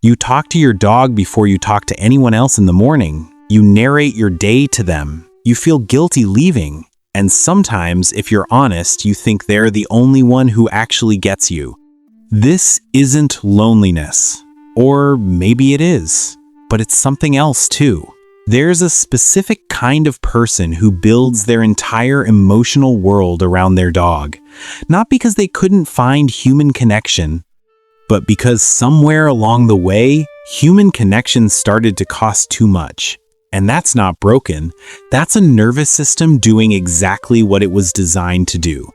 You talk to your dog before you talk to anyone else in the morning. You narrate your day to them. You feel guilty leaving. And sometimes, if you're honest, you think they're the only one who actually gets you. This isn't loneliness. Or maybe it is. But it's something else too. There's a specific kind of person who builds their entire emotional world around their dog. Not because they couldn't find human connection, but because somewhere along the way, human connection started to cost too much. And that's not broken. That's a nervous system doing exactly what it was designed to do.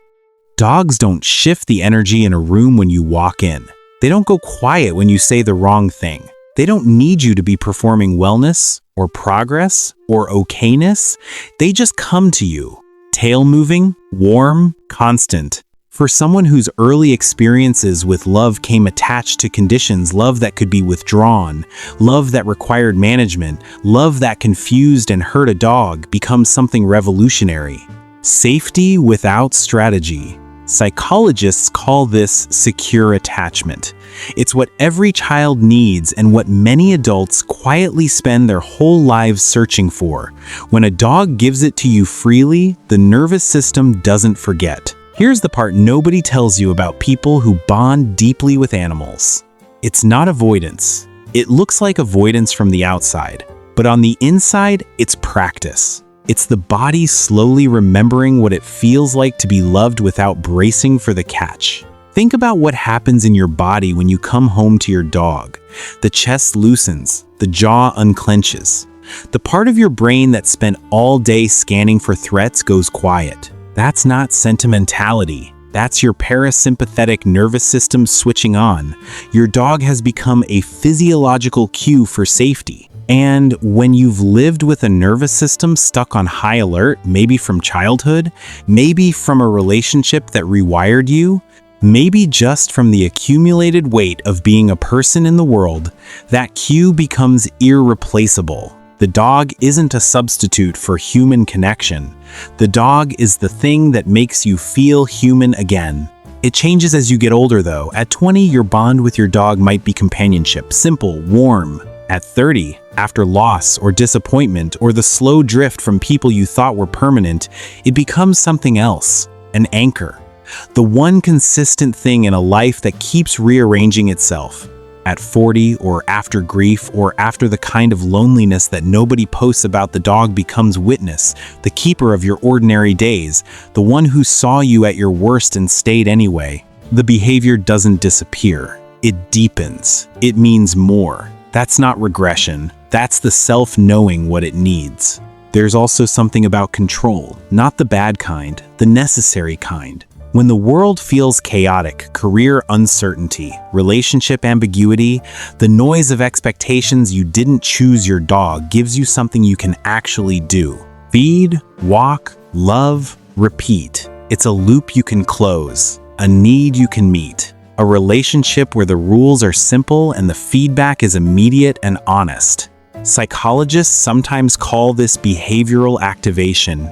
Dogs don't shift the energy in a room when you walk in. They don't go quiet when you say the wrong thing. They don't need you to be performing wellness or progress or okayness. They just come to you. Tail moving, warm, constant. For someone whose early experiences with love came attached to conditions, love that could be withdrawn, love that required management, love that confused and hurt a dog becomes something revolutionary. Safety without strategy. Psychologists call this secure attachment. It's what every child needs and what many adults quietly spend their whole lives searching for. When a dog gives it to you freely, the nervous system doesn't forget. Here's the part nobody tells you about people who bond deeply with animals. It's not avoidance. It looks like avoidance from the outside, but on the inside, it's practice. It's the body slowly remembering what it feels like to be loved without bracing for the catch. Think about what happens in your body when you come home to your dog. The chest loosens, the jaw unclenches. The part of your brain that spent all day scanning for threats goes quiet. That's not sentimentality. That's your parasympathetic nervous system switching on. Your dog has become a physiological cue for safety. And when you've lived with a nervous system stuck on high alert, maybe from childhood, maybe from a relationship that rewired you, maybe just from the accumulated weight of being a person in the world, that cue becomes irreplaceable. The dog isn't a substitute for human connection. The dog is the thing that makes you feel human again. It changes as you get older though. At 20, your bond with your dog might be companionship, simple, warm. At 30, after loss or disappointment or the slow drift from people you thought were permanent, it becomes something else, an anchor. The one consistent thing in a life that keeps rearranging itself. At 40 or after grief or after the kind of loneliness that nobody posts about, the dog becomes witness, the keeper of your ordinary days, the one who saw you at your worst and stayed anyway. The behavior doesn't disappear. It deepens. It means more. That's not regression. That's the self knowing what it needs. There's also something about control, not the bad kind, the necessary kind. When the world feels chaotic, career uncertainty, relationship ambiguity, the noise of expectations you didn't choose, your dog gives you something you can actually do. Feed, walk, love, repeat. It's a loop you can close, a need you can meet, a relationship where the rules are simple and the feedback is immediate and honest. Psychologists sometimes call this behavioral activation.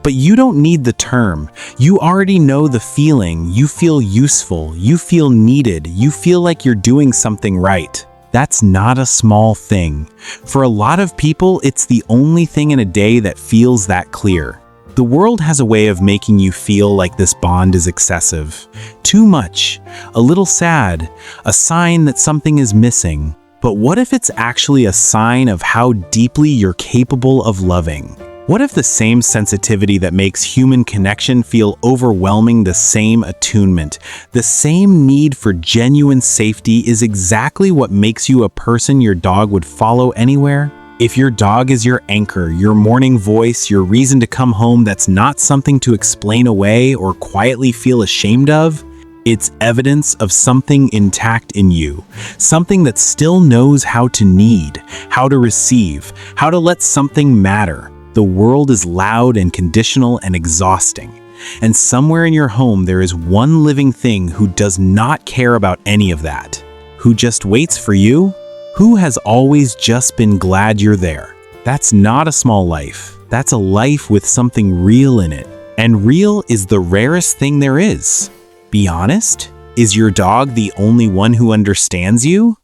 But you don't need the term. You already know the feeling. You feel useful. You feel needed. You feel like you're doing something right. That's not a small thing. For a lot of people, it's the only thing in a day that feels that clear. The world has a way of making you feel like this bond is excessive. Too much. A little sad. A sign that something is missing. But what if it's actually a sign of how deeply you're capable of loving? What if the same sensitivity that makes human connection feel overwhelming, the same attunement, the same need for genuine safety is exactly what makes you a person your dog would follow anywhere? If your dog is your anchor, your morning voice, your reason to come home that's not something to explain away or quietly feel ashamed of, it's evidence of something intact in you, something that still knows how to need, how to receive, how to let something matter. The world is loud and conditional and exhausting. And somewhere in your home there is one living thing who does not care about any of that. Who just waits for you? Who has always just been glad you're there? That's not a small life. That's a life with something real in it. And real is the rarest thing there is. Be honest? Is your dog the only one who understands you?